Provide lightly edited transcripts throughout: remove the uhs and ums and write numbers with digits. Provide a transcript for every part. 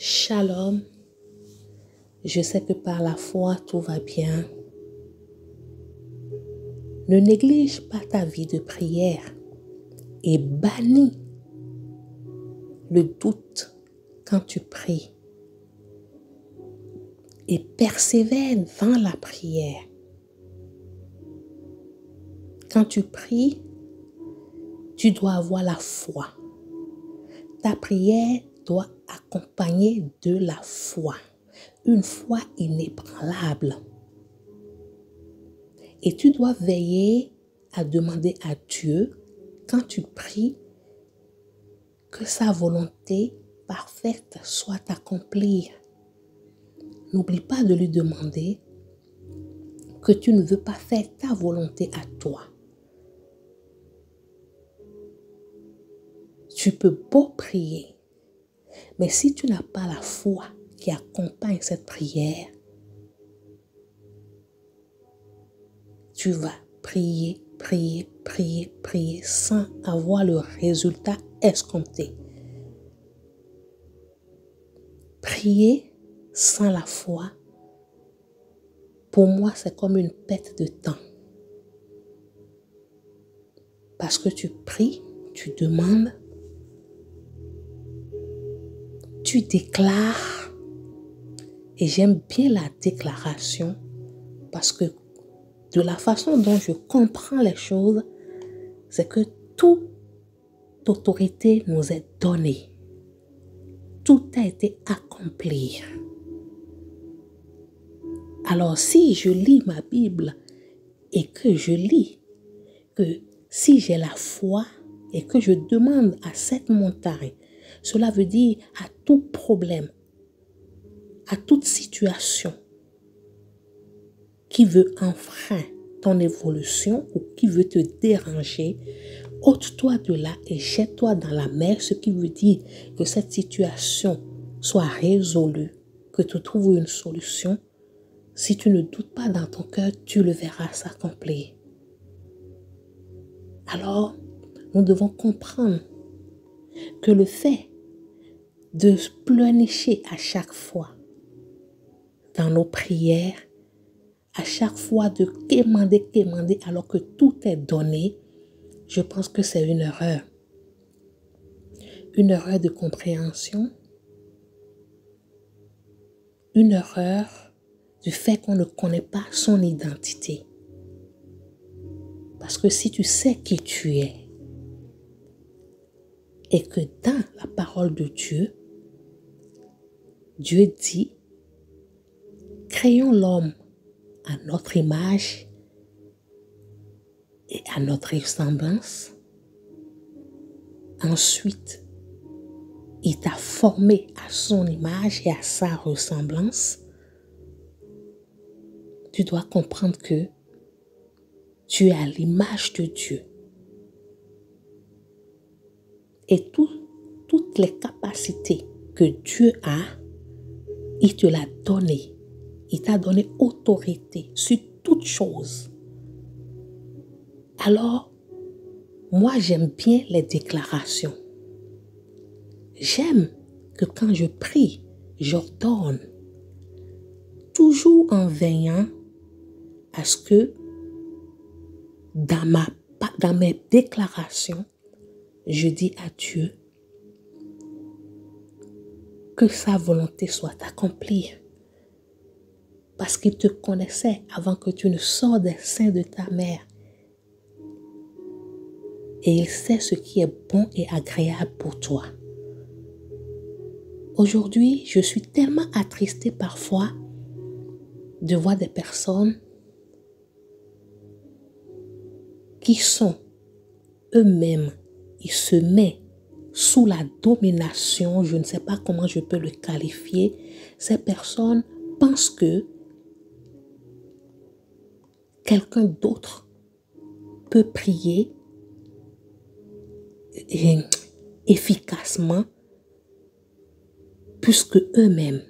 Shalom, je sais que par la foi tout va bien. Ne néglige pas ta vie de prière et bannis le doute quand tu pries. Et persévère dans la prière. Quand tu pries, tu dois avoir la foi. Ta prière doit accompagner de la foi. Une foi inébranlable. Et tu dois veiller à demander à Dieu, quand tu pries, que sa volonté parfaite soit accomplie. N'oublie pas de lui demander que tu ne veux pas faire ta volonté à toi. Tu peux beau prier, mais si tu n'as pas la foi qui accompagne cette prière, tu vas prier sans avoir le résultat escompté. Prier sans la foi, pour moi, c'est comme une perte de temps. Parce que tu pries, tu demandes, tu déclares, et j'aime bien la déclaration parce que de la façon dont je comprends les choses, c'est que toute autorité nous est donnée. Tout a été accompli. Alors si je lis ma Bible et que je lis que si j'ai la foi et que je demande à cette montagne, cela veut dire à tout problème, à toute situation qui veut enfreindre ton évolution ou qui veut te déranger, ôte-toi de là et jette-toi dans la mer, ce qui veut dire que cette situation soit résolue, que tu trouves une solution. Si tu ne doutes pas dans ton cœur, tu le verras s'accomplir. Alors, nous devons comprendre que le fait de pleurnicher à chaque fois dans nos prières, à chaque fois de quémander alors que tout est donné, je pense que c'est une erreur. Une erreur de compréhension, une erreur du fait qu'on ne connaît pas son identité. Parce que si tu sais qui tu es et que dans la parole de Dieu, Dieu dit, créons l'homme à notre image et à notre ressemblance. Ensuite, il t'a formé à son image et à sa ressemblance. Tu dois comprendre que tu es à l'image de Dieu. Et toutes les capacités que Dieu a, il te l'a donné. Il t'a donné autorité sur toutes choses. Alors, moi j'aime bien les déclarations. J'aime que quand je prie, j'ordonne. Toujours en veillant à ce que dans mes déclarations, je dis à Dieu que sa volonté soit accomplie. Parce qu'il te connaissait avant que tu ne sors des seins de ta mère. Et il sait ce qui est bon et agréable pour toi. Aujourd'hui, je suis tellement attristée parfois de voir des personnes qui sont eux-mêmes, ils se mettent sous la domination, je ne sais pas comment je peux le qualifier. Ces personnes pensent que quelqu'un d'autre peut prier efficacement plus que eux-mêmes.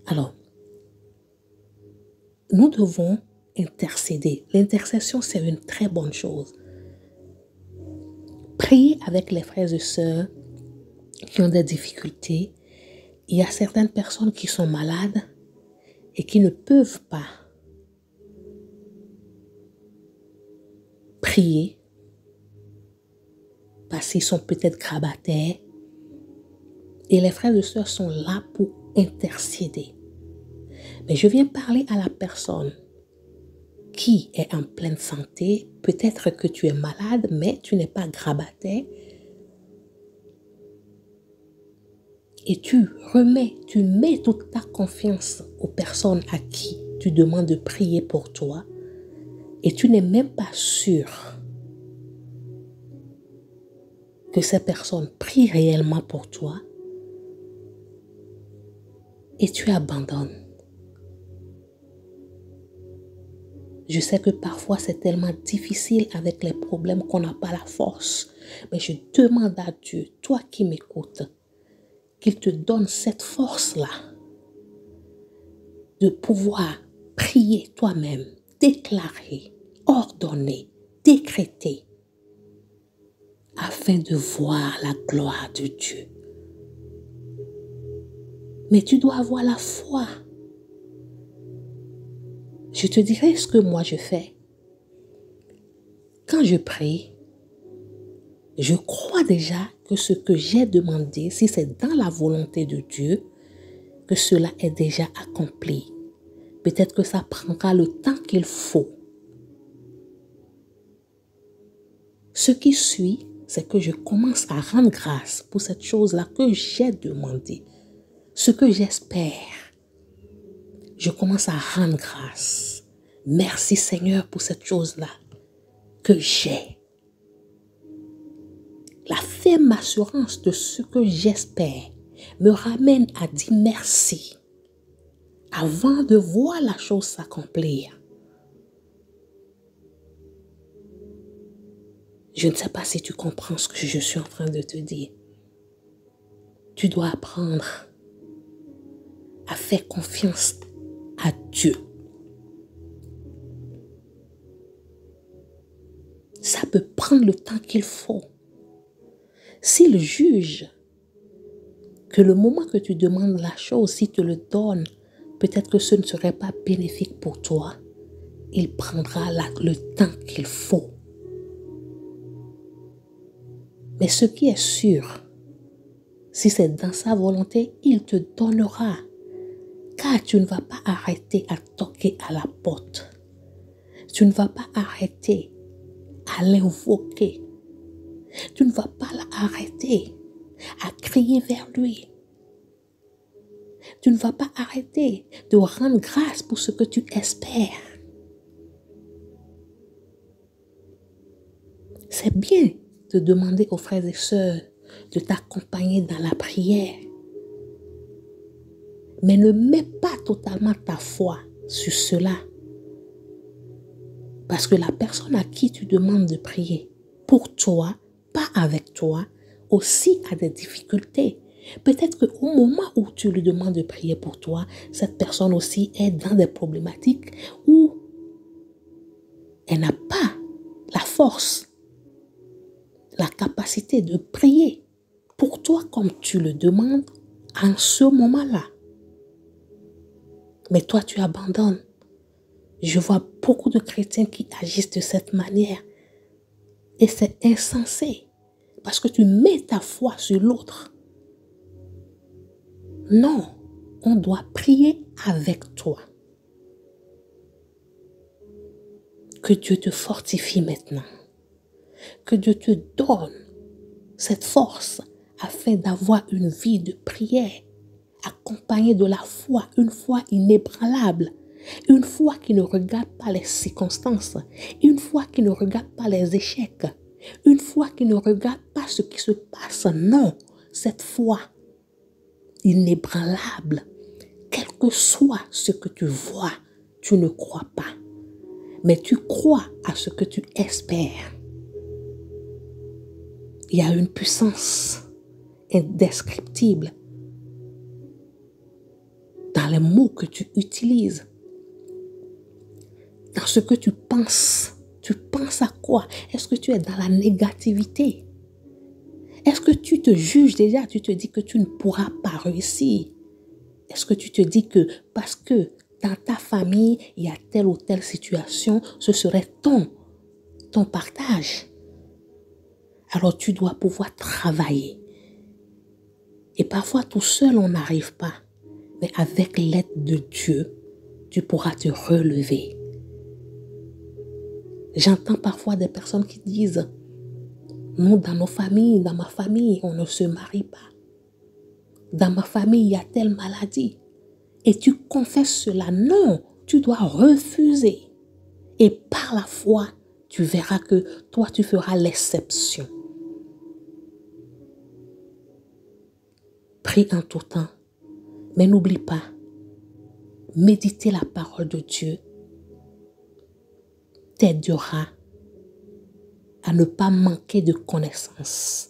Alors, nous devons intercéder. L'intercession, c'est une très bonne chose. Prier avec les frères et sœurs qui ont des difficultés il y a certaines personnes qui sont malades et qui ne peuvent pas prier parce qu'ils sont peut-être grabataires. Et les frères et sœurs sont là pour intercéder. Mais je viens parler à la personne qui est en pleine santé. Peut-être que tu es malade, mais tu n'es pas grabataire. Et tu mets toute ta confiance aux personnes à qui tu demandes de prier pour toi. Et tu n'es même pas sûr que ces personnes prient réellement pour toi. Et tu abandonnes. Je sais que parfois c'est tellement difficile avec les problèmes qu'on n'a pas la force. Mais je demande à Dieu, toi qui m'écoutes, qu'il te donne cette force-là de pouvoir prier toi-même, déclarer, ordonner, décréter, afin de voir la gloire de Dieu. Mais tu dois avoir la foi. Je te dirai ce que moi je fais. Quand je prie, je crois déjà que ce que j'ai demandé, si c'est dans la volonté de Dieu, que cela est déjà accompli. Peut-être que ça prendra le temps qu'il faut. Ce qui suit, c'est que je commence à rendre grâce pour cette chose-là que j'ai demandé. Ce que j'espère, je commence à rendre grâce. Merci Seigneur pour cette chose-là que j'ai. La ferme assurance de ce que j'espère me ramène à dire merci avant de voir la chose s'accomplir. Je ne sais pas si tu comprends ce que je suis en train de te dire. Tu dois apprendre à faire confiance à Dieu. Ça peut prendre le temps qu'il faut. S'il juge que le moment que tu demandes la chose, s'il te le donne, peut-être que ce ne serait pas bénéfique pour toi. Il prendra le temps qu'il faut. Mais ce qui est sûr, si c'est dans sa volonté, il te donnera. Car tu ne vas pas arrêter à toquer à la porte. Tu ne vas pas arrêter à l'invoquer. Tu ne vas pas l'arrêter à crier vers lui. Tu ne vas pas arrêter de rendre grâce pour ce que tu espères. C'est bien de demander aux frères et sœurs de t'accompagner dans la prière. Mais ne mets pas totalement ta foi sur cela. Parce que la personne à qui tu demandes de prier, pour toi, pas avec toi, aussi a des difficultés. Peut-être qu'au moment où tu lui demandes de prier pour toi, cette personne aussi est dans des problématiques où elle n'a pas la force, la capacité de prier pour toi comme tu le demandes en ce moment-là. Mais toi, tu abandonnes. Je vois beaucoup de chrétiens qui agissent de cette manière. Et c'est insensé. Parce que tu mets ta foi sur l'autre. Non, on doit prier avec toi. Que Dieu te fortifie maintenant. Que Dieu te donne cette force afin d'avoir une vie de prière accompagnée de la foi, une foi inébranlable, une foi qui ne regarde pas les circonstances, une foi qui ne regarde pas les échecs, une foi qui ne regarde pas ce qui se passe. Non, cette foi inébranlable, quel que soit ce que tu vois, tu ne crois pas, mais tu crois à ce que tu espères. Il y a une puissance indescriptible dans les mots que tu utilises, dans ce que tu penses. Tu penses à quoi? Est-ce que tu es dans la négativité? Est-ce que tu te juges déjà? Tu te dis que tu ne pourras pas réussir? Est-ce que tu te dis que parce que dans ta famille, il y a telle ou telle situation, ce serait ton partage? Alors tu dois pouvoir travailler. Et parfois tout seul, on n'arrive pas. Mais avec l'aide de Dieu, tu pourras te relever. J'entends parfois des personnes qui disent, nous, dans nos familles, dans ma famille, on ne se marie pas. Dans ma famille, il y a telle maladie. Et tu confesses cela. Non, tu dois refuser. Et par la foi, tu verras que toi, tu feras l'exception. Prie en tout temps. Mais n'oublie pas, méditer la parole de Dieu t'aidera à ne pas manquer de connaissances.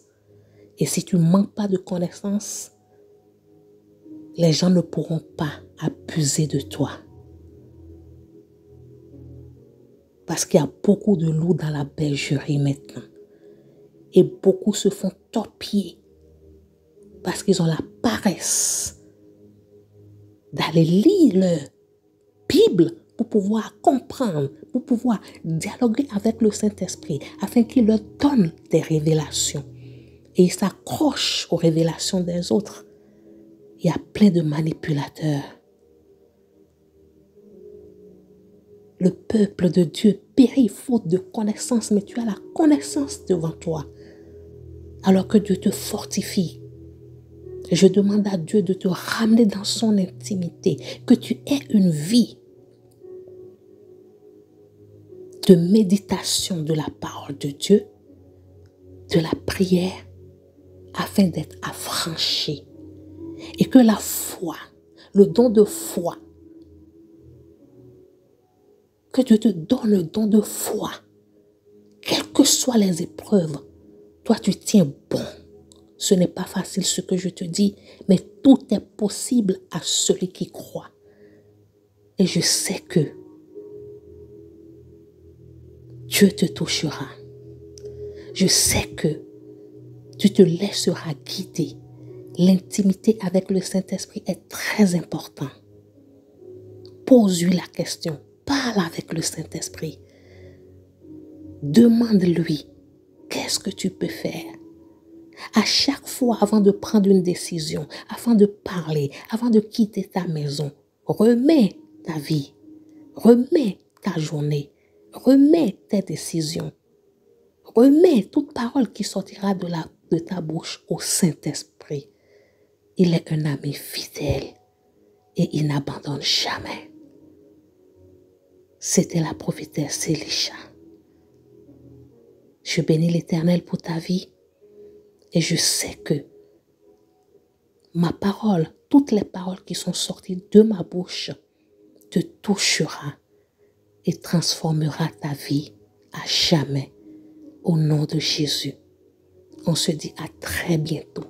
Et si tu ne manques pas de connaissances, les gens ne pourront pas abuser de toi. Parce qu'il y a beaucoup de loups dans la bergerie maintenant. Et beaucoup se font torpiller parce qu'ils ont la paresse d'aller lire leur Bible pour pouvoir comprendre, pour pouvoir dialoguer avec le Saint-Esprit afin qu'il leur donne des révélations. Et ils s'accrochent aux révélations des autres. Il y a plein de manipulateurs. Le peuple de Dieu périt faute de connaissance, mais tu as la connaissance devant toi. Alors que Dieu te fortifie. Je demande à Dieu de te ramener dans son intimité, que tu aies une vie de méditation de la parole de Dieu, de la prière, afin d'être affranchi. Et que la foi, le don de foi, que Dieu te donne le don de foi, quelles que soient les épreuves, toi tu tiens bon. Ce n'est pas facile ce que je te dis, mais tout est possible à celui qui croit. Et je sais que Dieu te touchera. Je sais que tu te laisseras guider. L'intimité avec le Saint-Esprit est très importante. Pose-lui la question. Parle avec le Saint-Esprit. Demande-lui, qu'est-ce que tu peux faire? À chaque fois, avant de prendre une décision, avant de parler, avant de quitter ta maison, remets ta vie, remets ta journée, remets tes décisions, remets toute parole qui sortira de ta bouche au Saint-Esprit. Il est un ami fidèle et il n'abandonne jamais. C'était la prophétesse Elisha. Je bénis l'Éternel pour ta vie. Et je sais que ma parole, toutes les paroles qui sont sorties de ma bouche, te touchera et transformera ta vie à jamais. Au nom de Jésus, on se dit à très bientôt.